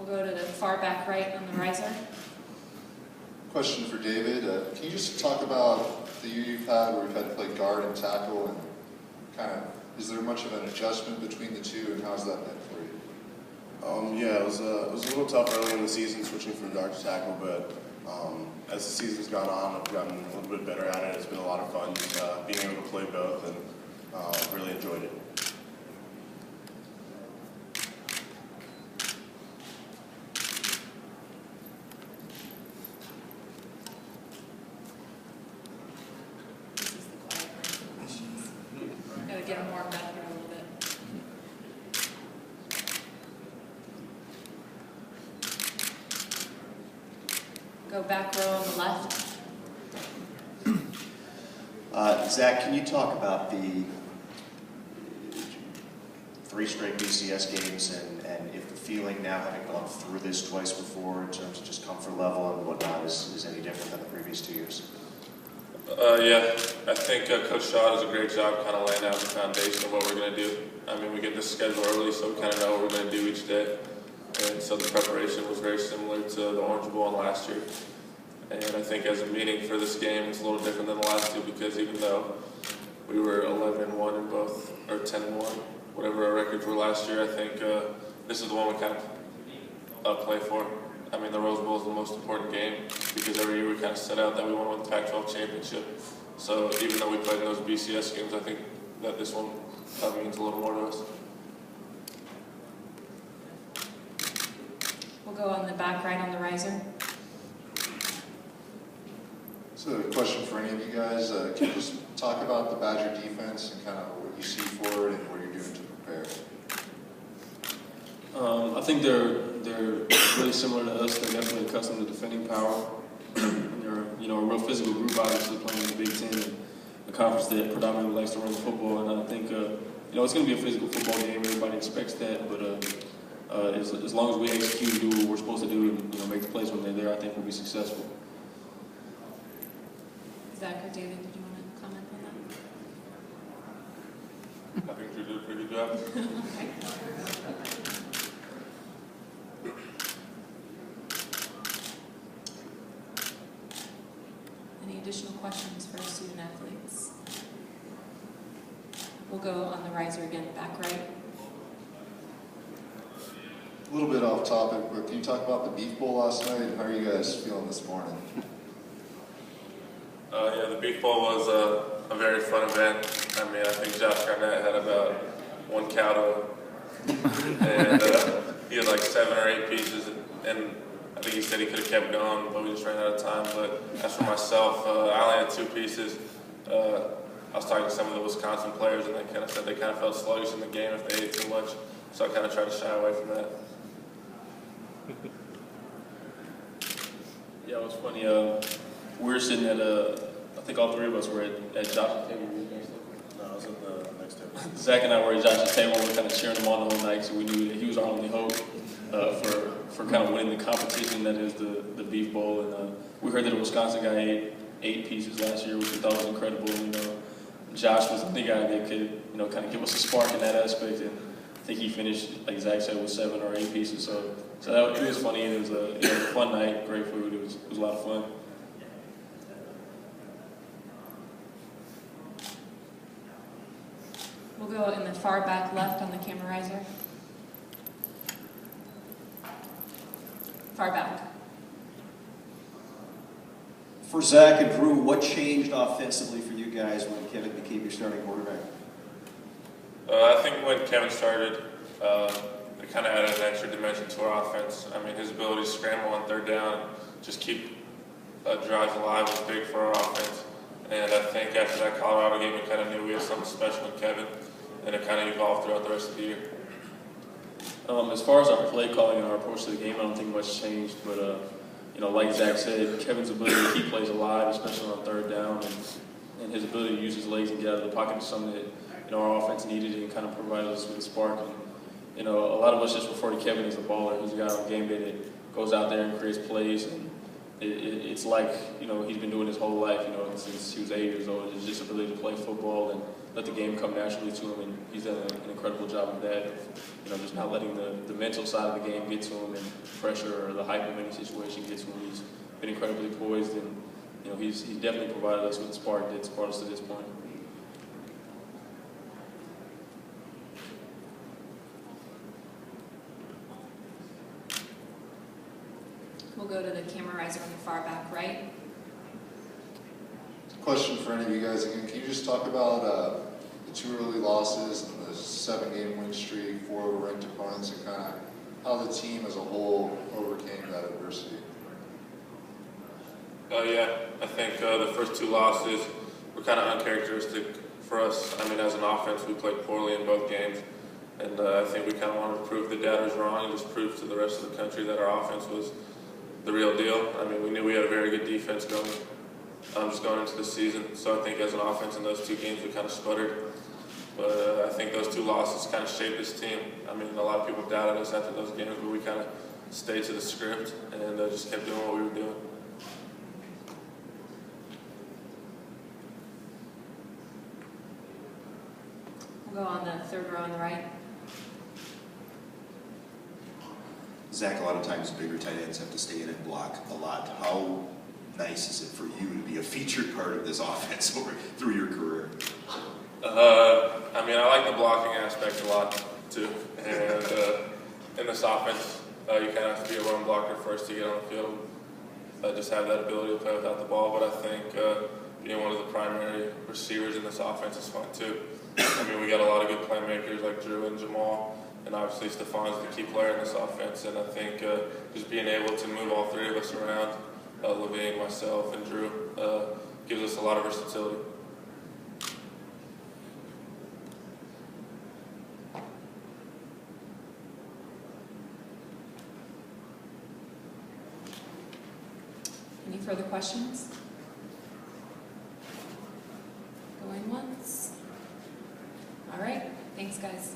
We'll go to the far back right on the riser. Question for David. Can you just talk about the year you've had where you've had to play guard and tackle, and kind of, is there much of an adjustment between the two, and how's that been for you? Yeah, it was a little tough early in the season switching from guard to tackle, but as the season's gone on, I've gotten a little bit better at it. It's been a lot of fun being able to play both, and really enjoyed it. Got to get them warmed up here a little bit. Go back row on the left. Zach, can you talk about the 3 straight BCS games and if the feeling now, having gone through this twice before in terms of just comfort level and whatnot, is any different than the previous 2 years? Yeah, I think Coach Shaw does a great job kind of laying out the foundation of what we're going to do. I mean, we get the schedule early, so we kind of know what we're going to do each day. And so the preparation was very similar to the Orange Bowl and last year. And I think as a meeting for this game, it's a little different than the last two because even though we were 11-1 in both, or 10-1, whatever our records were last year, I think this is the one we kind of play for. I mean, the Rose Bowl is the most important game because every year we kind of set out that we want to win the Pac-12 championship. So even though we played in those BCS games, I think that this one means a little more to us. We'll go on the back right on the riser. So a question for any of you guys. Can you just talk about the Badger defense and kind of what you see for it and what you're doing to prepare? I think they're really similar to us. They're definitely accustomed to defending power. And they're a real physical group, obviously playing in the Big Ten, and a conference that predominantly likes to run the football. And I think it's going to be a physical football game. Everybody expects that, but as long as we execute and do what we're supposed to do, and make the plays when they're there, I think we'll be successful. Zach or David, did you want to comment on that? I think Drew did a pretty good job. Okay. Any additional questions for student athletes? We'll go on the riser again, back right. A little bit off topic, but can you talk about the Beef Bowl last night, and how are you guys feeling this morning? Yeah, the Beef Bowl was a very fun event. I mean, I think Josh Garnett had about 1 cow to him. And he had like 7 or 8 pieces, and I think he said he could have kept going, but we just ran out of time. But as for myself, I only had 2 pieces. I was talking to some of the Wisconsin players, and they kind of said they kind of felt sluggish in the game if they ate too much. So I kind of tried to shy away from that. Yeah, it was funny. We were sitting at I think all 3 of us were at Josh's table. No, I was at the next table. Zach and I were at Josh's table, and we were kind of cheering him on the whole night, so we knew that he was our only hope for kind of winning the competition that is the Beef Bowl. And we heard that a Wisconsin guy ate 8 pieces last year, which we thought was incredible. Josh was the guy that could kind of give us a spark in that aspect, and I think he finished, like Zach said, with 7 or 8 pieces. So it was funny, and it was a fun night, great food. It was a lot of fun. We'll go in the far back left on the camera riser. Far back. For Zach and Drew, what changed offensively for you guys when Kevin became your starting quarterback? I think when Kevin started, it kind of added an extra dimension to our offense. I mean, his ability to scramble on 3rd down and just keep drives alive was big for our offense. And I think after that Colorado game, we kind of knew we had something special in Kevin, and it kind of evolved throughout the rest of the year. As far as our play calling and our approach to the game, I don't think much changed. But like Zach said, Kevin's ability to keep plays alive, especially on 3rd down, and his ability to use his legs and get out of the pocket is something that our offense needed and kind of provided us with a spark. And a lot of us just refer to Kevin as a baller. He's a guy on game day that goes out there and creates plays, and it's like he's been doing his whole life. Since he was 8 years old. It's just ability to play football and let the game come naturally to him, and he's he's done an incredible job of that. Just not letting the mental side of the game get to him, and pressure or the hype of any situation get to him. He's been incredibly poised, and he's definitely provided us with the spark that's brought us to this point. We'll go to the camera riser on the far back right. Question for any of you guys again. Can you just talk about the 2 early losses and the 7-game win streak, 4 over-ranked opponents, and kind of how the team as a whole overcame that adversity? Yeah, I think the first 2 losses were kind of uncharacteristic for us. I mean, as an offense, we played poorly in both games, and I think we kind of wanted to prove the data was wrong and just prove to the rest of the country that our offense was the real deal. I mean, we knew we had a very good defense going into the season, so I think as an offense in those 2 games we kind of sputtered. But I think those 2 losses kind of shaped this team. I mean, a lot of people doubted us after those games, but we kind of stayed to the script and just kept doing what we were doing. We'll go on the third row on the right. Zach, a lot of times bigger tight ends have to stay in and block a lot. How nice is it for you to be a featured part of this offense through your career? I mean, I like the blocking aspect a lot too. And in this offense, you kind of have to be a run blocker first to get on the field. Just have that ability to play without the ball. But I think being one of the primary receivers in this offense is fun too. I mean, we got a lot of good playmakers like Drew and Jamal. And obviously Stefan's the key player in this offense, and I think just being able to move all 3 of us around, Levine, myself, and Drew, gives us a lot of versatility. Any further questions? Going once. All right, thanks guys.